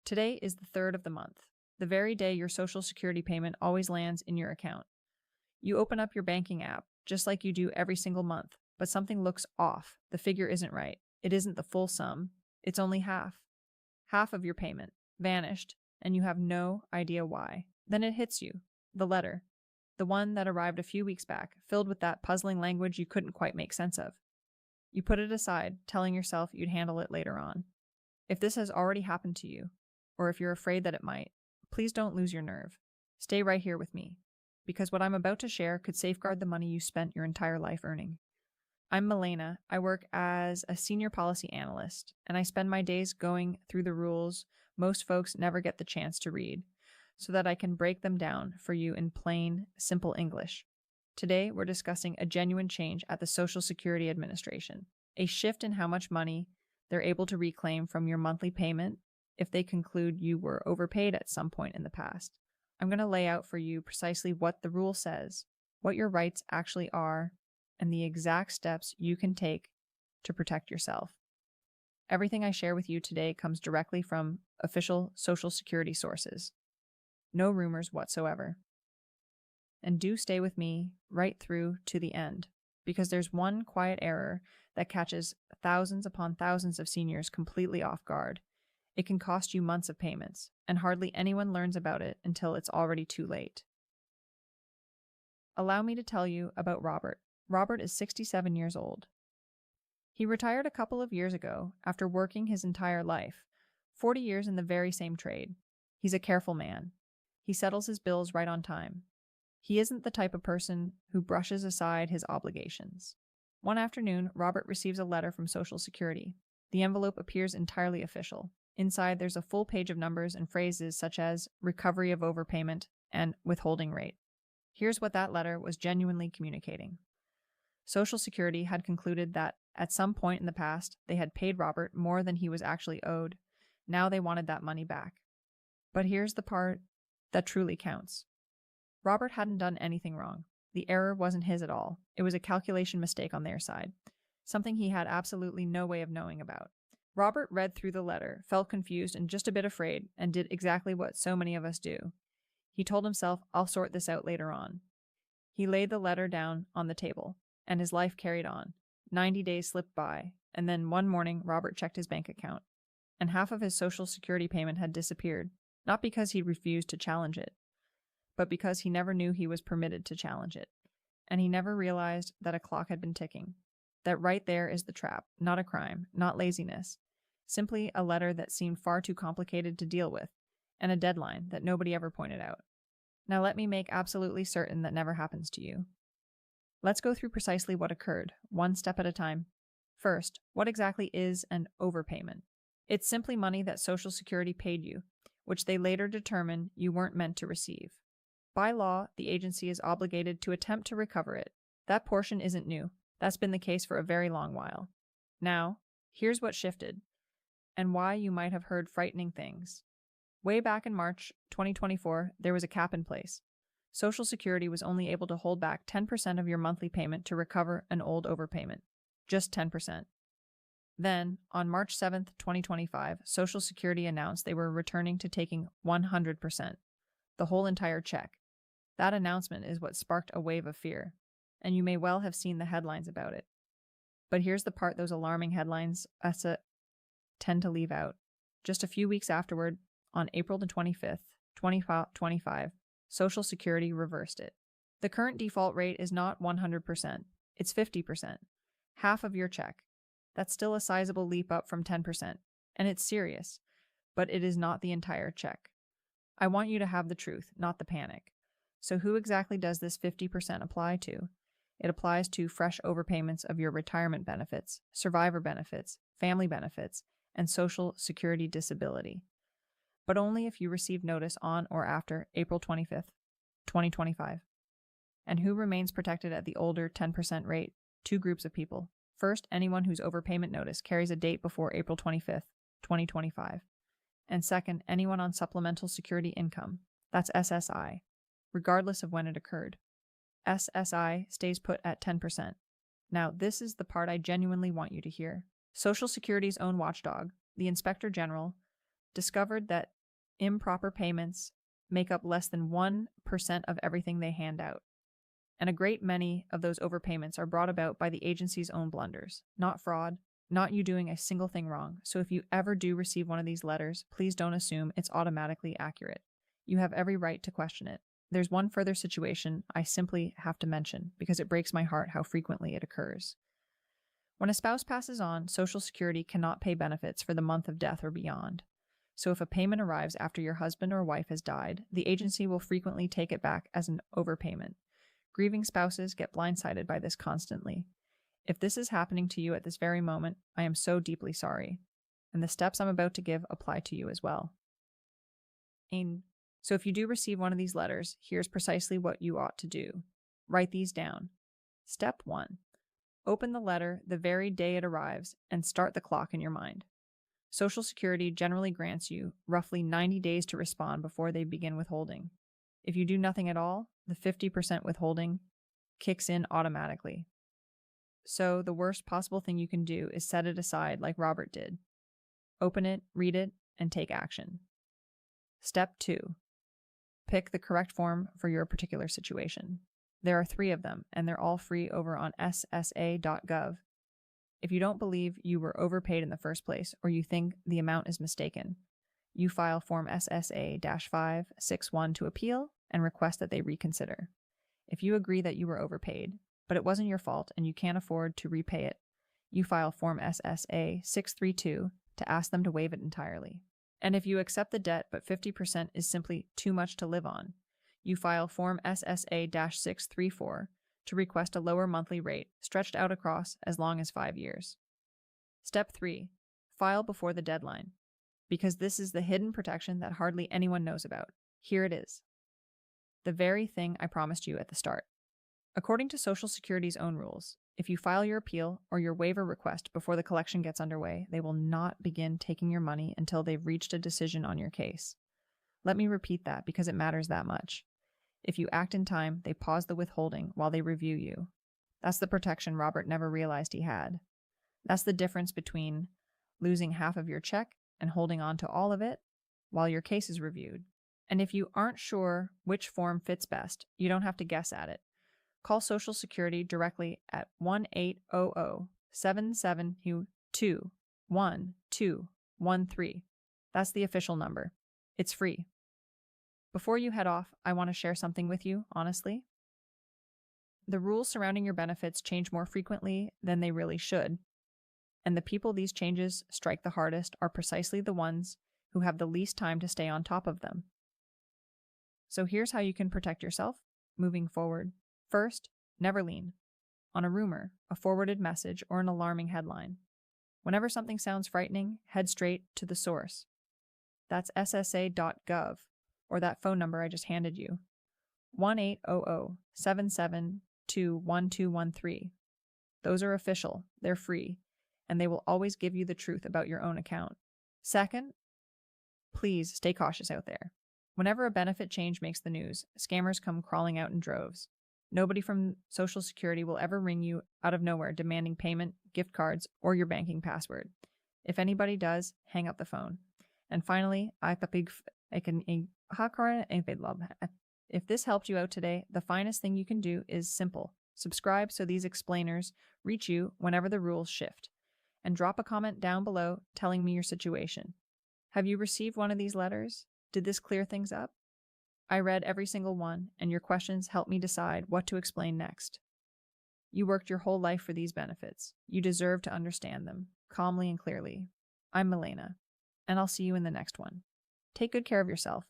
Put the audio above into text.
Today is the 3rd of the month, the very day your Social Security payment always lands in your account. You open up your banking app, just like you do every single month, but something looks off. The figure isn't right. It isn't the full sum. It's only half. Half of your payment vanished, and you have no idea why. Then it hits you. The letter. The one that arrived a few weeks back, filled with that puzzling language you couldn't quite make sense of. You put it aside, telling yourself you'd handle it later on. If this has already happened to you, or if you're afraid that it might, please don't lose your nerve. Stay right here with me, because what I'm about to share could safeguard the money you spent your entire life earning. I'm Milena. I work as a senior policy analyst, and I spend my days going through the rules most folks never get the chance to read, so that I can break them down for you in plain, simple English. Today, we're discussing a genuine change at the Social Security Administration, a shift in how much money they're able to reclaim from your monthly payment if they conclude you were overpaid at some point in the past. I'm going to lay out for you precisely what the rule says, what your rights actually are, and the exact steps you can take to protect yourself. Everything I share with you today comes directly from official Social Security sources. No rumors whatsoever. And do stay with me right through to the end, because there's one quiet error that catches thousands upon thousands of seniors completely off guard. It can cost you months of payments, and hardly anyone learns about it until it's already too late. Allow me to tell you about Robert. Robert is 67 years old. He retired a couple of years ago after working his entire life, 40 years in the very same trade. He's a careful man. He settles his bills right on time. He isn't the type of person who brushes aside his obligations. One afternoon, Robert receives a letter from Social Security. The envelope appears entirely official. Inside, there's a full page of numbers and phrases such as recovery of overpayment and withholding rate. Here's what that letter was genuinely communicating. Social Security had concluded that at some point in the past, they had paid Robert more than he was actually owed. Now they wanted that money back. But here's the part that truly counts. Robert hadn't done anything wrong. The error wasn't his at all. It was a calculation mistake on their side, something he had absolutely no way of knowing about. Robert read through the letter, felt confused and just a bit afraid, and did exactly what so many of us do. He told himself, I'll sort this out later on. He laid the letter down on the table, and his life carried on. 90 days slipped by, and then one morning Robert checked his bank account, and half of his Social Security payment had disappeared, not because he refused to challenge it, but because he never knew he was permitted to challenge it, and he never realized that a clock had been ticking. That right there is the trap, not a crime, not laziness, simply a letter that seemed far too complicated to deal with, and a deadline that nobody ever pointed out. Now let me make absolutely certain that never happens to you. Let's go through precisely what occurred, one step at a time. First, what exactly is an overpayment? It's simply money that Social Security paid you, which they later determine you weren't meant to receive. By law, the agency is obligated to attempt to recover it. That portion isn't new. That's been the case for a very long while. Now, here's what shifted, and why you might have heard frightening things. Way back in March 2024, there was a cap in place. Social Security was only able to hold back 10% of your monthly payment to recover an old overpayment. Just 10%. Then, on March 7th, 2025, Social Security announced they were returning to taking 100%, the whole entire check. That announcement is what sparked a wave of fear, and you may well have seen the headlines about it. But here's the part those alarming headlines SSA tend to leave out. Just a few weeks afterward, on April the 25th, 2025, Social Security reversed it. The current default rate is not 100%, it's 50%, half of your check. That's still a sizable leap up from 10%, and it's serious, but it is not the entire check. I want you to have the truth, not the panic. So who exactly does this 50% apply to? It applies to fresh overpayments of your retirement benefits, survivor benefits, family benefits, and Social Security disability. But only if you receive notice on or after April 25th, 2025. And who remains protected at the older 10% rate? Two groups of people. First, anyone whose overpayment notice carries a date before April 25th, 2025. And second, anyone on supplemental security income, that's SSI, regardless of when it occurred. SSI stays put at 10%. Now, this is the part I genuinely want you to hear. Social Security's own watchdog, the Inspector General, discovered that improper payments make up less than 1% of everything they hand out. And a great many of those overpayments are brought about by the agency's own blunders, not fraud, not you doing a single thing wrong. So if you ever do receive one of these letters, please don't assume it's automatically accurate. You have every right to question it. There's one further situation I simply have to mention because it breaks my heart how frequently it occurs. When a spouse passes on, Social Security cannot pay benefits for the month of death or beyond. So if a payment arrives after your husband or wife has died, the agency will frequently take it back as an overpayment. Grieving spouses get blindsided by this constantly. If this is happening to you at this very moment, I am so deeply sorry. And the steps I'm about to give apply to you as well. So if you do receive one of these letters, here's precisely what you ought to do. Write these down. Step 1. Open the letter the very day it arrives and start the clock in your mind. Social Security generally grants you roughly 90 days to respond before they begin withholding. If you do nothing at all, the 50% withholding kicks in automatically. So the worst possible thing you can do is set it aside like Robert did. Open it, read it, and take action. Step 2. Pick the correct form for your particular situation. There are 3 of them, and they're all free over on ssa.gov. If you don't believe you were overpaid in the first place, or you think the amount is mistaken, you file Form SSA-561 to appeal and request that they reconsider. If you agree that you were overpaid, but it wasn't your fault and you can't afford to repay it, you file Form SSA-632 to ask them to waive it entirely. And if you accept the debt but 50% is simply too much to live on, you file Form SSA-634 to request a lower monthly rate stretched out across as long as 5 years. Step 3. File before the deadline. Because this is the hidden protection that hardly anyone knows about. Here it is. The very thing I promised you at the start. According to Social Security's own rules, if you file your appeal or your waiver request before the collection gets underway, they will not begin taking your money until they've reached a decision on your case. Let me repeat that because it matters that much. If you act in time, they pause the withholding while they review you. That's the protection Robert never realized he had. That's the difference between losing half of your check and holding on to all of it while your case is reviewed. And if you aren't sure which form fits best, you don't have to guess at it. Call Social Security directly at 1-800-772-1213. That's the official number. It's free. Before you head off, I want to share something with you, honestly. The rules surrounding your benefits change more frequently than they really should, and the people these changes strike the hardest are precisely the ones who have the least time to stay on top of them. So here's how you can protect yourself moving forward. First, never lean on a rumor, a forwarded message, or an alarming headline. Whenever something sounds frightening, head straight to the source. That's ssa.gov, or that phone number I just handed you, 1-800-772-1213. Those are official, they're free, and they will always give you the truth about your own account. Second, please stay cautious out there. Whenever a benefit change makes the news, scammers come crawling out in droves. Nobody from Social Security will ever ring you out of nowhere demanding payment, gift cards, or your banking password. If anybody does, hang up the phone. And finally, if this helped you out today, the finest thing you can do is simple. Subscribe so these explainers reach you whenever the rules shift. And drop a comment down below telling me your situation. Have you received one of these letters? Did this clear things up? I read every single one, and your questions helped me decide what to explain next. You worked your whole life for these benefits. You deserve to understand them, calmly and clearly. I'm Milena, and I'll see you in the next one. Take good care of yourself.